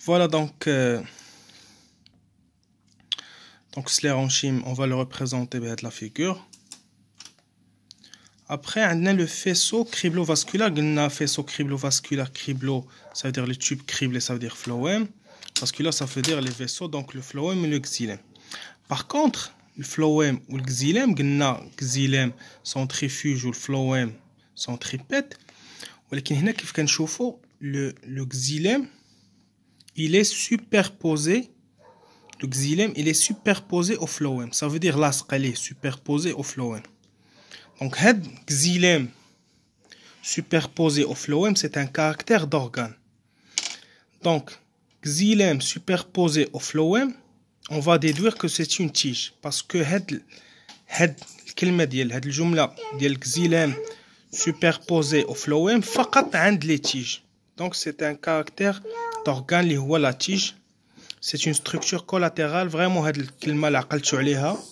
Voilà donc sclérenchyme, on va le représenter avec la figure. Après, on a le faisceau criblovasculaire. On a faisceau criblovasculaire, criblo, ça veut dire le tube criblé, ça veut dire phloème. Vasculaire, ça veut dire les vaisseaux, donc le phloème et le xylème. Par contre, le phloème ou le xylème, on a xylème centrifuge ou le phloème centripète. ولكن هنا كيف كنشوفوا le xylème il est superposé. Le xylème il est superposé au phloème. Ça veut dire لاصق عليه superposé au phloème. Donc, le xylème superposé au phloème, c'est un caractère d'organe. Donc, xylème superposé au phloème, on va déduire que c'est une tige. Parce que le jumla ديال xylème superposé au phloème, فقط عند les tiges. Donc, c'est un caractère d'organe اللي هو la tige. C'est une structure collatérale. Vraiment, هاد الكلمة اللي عقلتو عليها.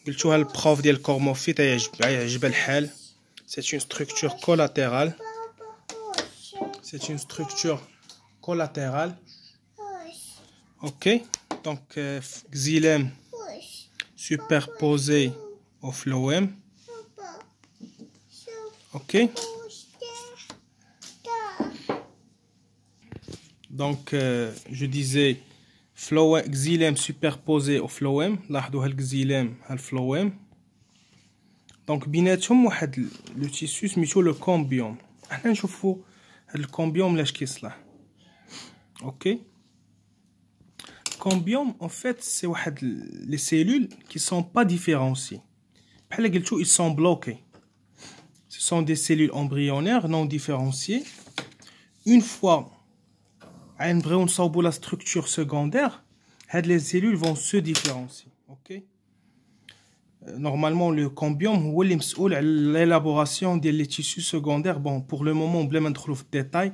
قلتوها البروف ديال كورموفي يعجب الحال. C'est une structure collatérale. C'est une structure collatérale. Ok. Donc, xylème superposé au phloème. Ok. Donc, je disais xylème superposé au phloème. لاحظوا هالxylème هالphloème. Donc, بيناتهم واحد le tissu سميتو le cambium. احنا نشوفوا هاد الكومبيوم لاش كيصلح. OK. Cambium en fait c'est واحد les cellules qui sont pas différenciées. بحال قلتو ils sont bloqués. Ce sont des cellules embryonnaires non différenciées. Une fois نبغيو نصاوبوا la structure secondaire, les cellules vont se différencier. OK. Normalement le cambium هو اللي مسؤول على l'élaboration des tissus secondaires. Bon, pour le moment بلا ما ندخلوا في الديتاي,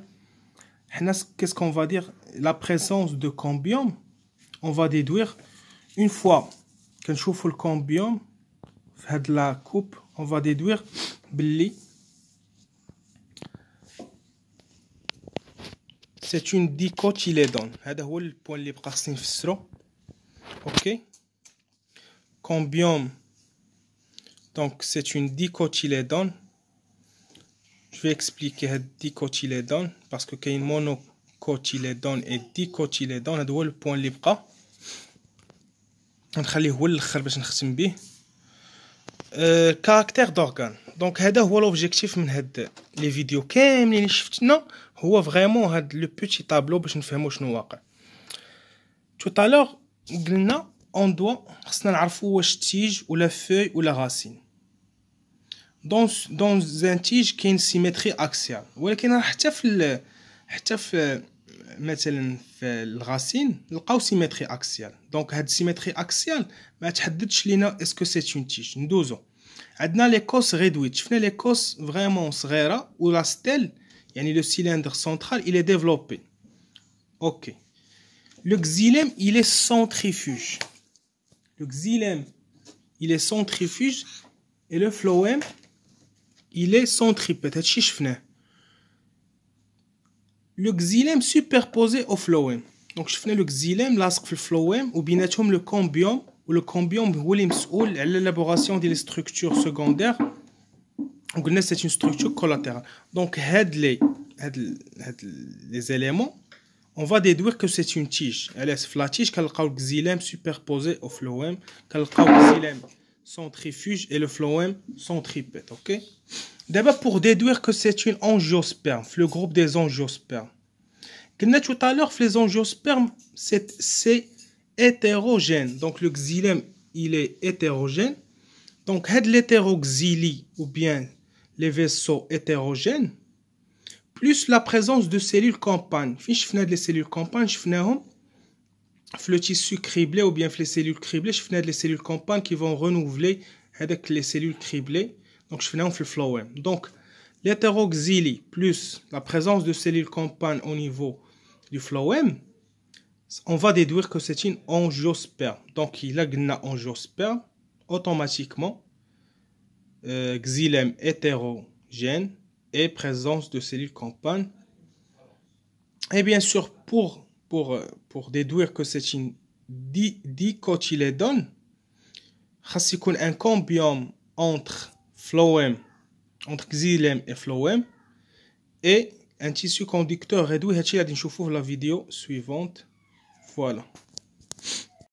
qu'est-ce qu'on va dire? La présence de cambium, on va déduire une fois كنشوفوا le cambium في هاد la coupe, on va déduire باللي c'est une dicotylédone. هذا هو البوان اللي بقى خصني نفسرو. OK. Cambium, donc c'est une dicotylédone. Je vais expliquer cette dicotylédone parce que كاين monocotylédone et dicotylédone. هذا هو البوان اللي بقى نخليه هو الاخر باش نختم به. كاركتير دورغان. دونك هذا هو لوبجيكتيف من هاد لي فيديو كاملين اللي شفتنا, هو فريمون هاد لو بوتي طابلو باش نفهموا شنو واقع. تو طالور قلنا اون دوا خصنا نعرفوا واش تيج ولا فوي ولا غاسين. دون ان تيج كاين سيمتري اكسيال, ولكن راه حتى في مثلا في الغاسين نلقاو سيمتري اكسيال. دونك هاد سيمتري اكسيال ما تحددش لينا اسكو سي اون تيج. ندوزو عندنا لي كوس ريدويت. شفنا لي كوس فريمون صغيره ولا ستيل, يعني لو سيلندر سنترال il est développé. OK. Le xylème il est centrifuge. Le xylème il est centrifuge et le phloème il est centripète. هادشي شفناه. Le xylème superposé au phloème. Donc شفنا le xylème لاصق في الفلويم وبيناتهم le cambium, و le cambium هو اللي مسؤول على l'élaboration des structures secondaires. وقلنا c'est une structure collatérale. Donc هاد les éléments, on va déduire que c'est une tige. علاش في لا tige كنلقاو xylème superposé au phloème, كنلقاو xylème centrifuge et le phloème centripète. OK. D'abord, pour déduire que c'est une angiosperme, le groupe des angiospermes. Comme tout à l'heure, les angiospermes, c'est hétérogène. Donc, le xylème, il est hétérogène. Donc, l'hétéroxylie, ou bien les vaisseaux hétérogènes, plus la présence de cellules campagnes. Si je fais les cellules campagnes, je fais le tissu criblé, ou bien les cellules criblées, je fais les cellules campagnes qui vont renouveler avec les cellules criblées. Donc, je fais le phloème. Donc, l'hétéroxylie plus la présence de cellules campagnes au niveau du phloème, on va déduire que c'est une angiosperme. Donc, il a une angiosperme, automatiquement, xylème hétérogène et présence de cellules campagnes. Et bien sûr, pour pour déduire que c'est une dicotylédone, خاص يكون un cambium entre phloème, entre xylème et phloème, et un tissu conducteur réduit. هادشي اللي غادي نشوفوه في la vidéo suivante. Voilà.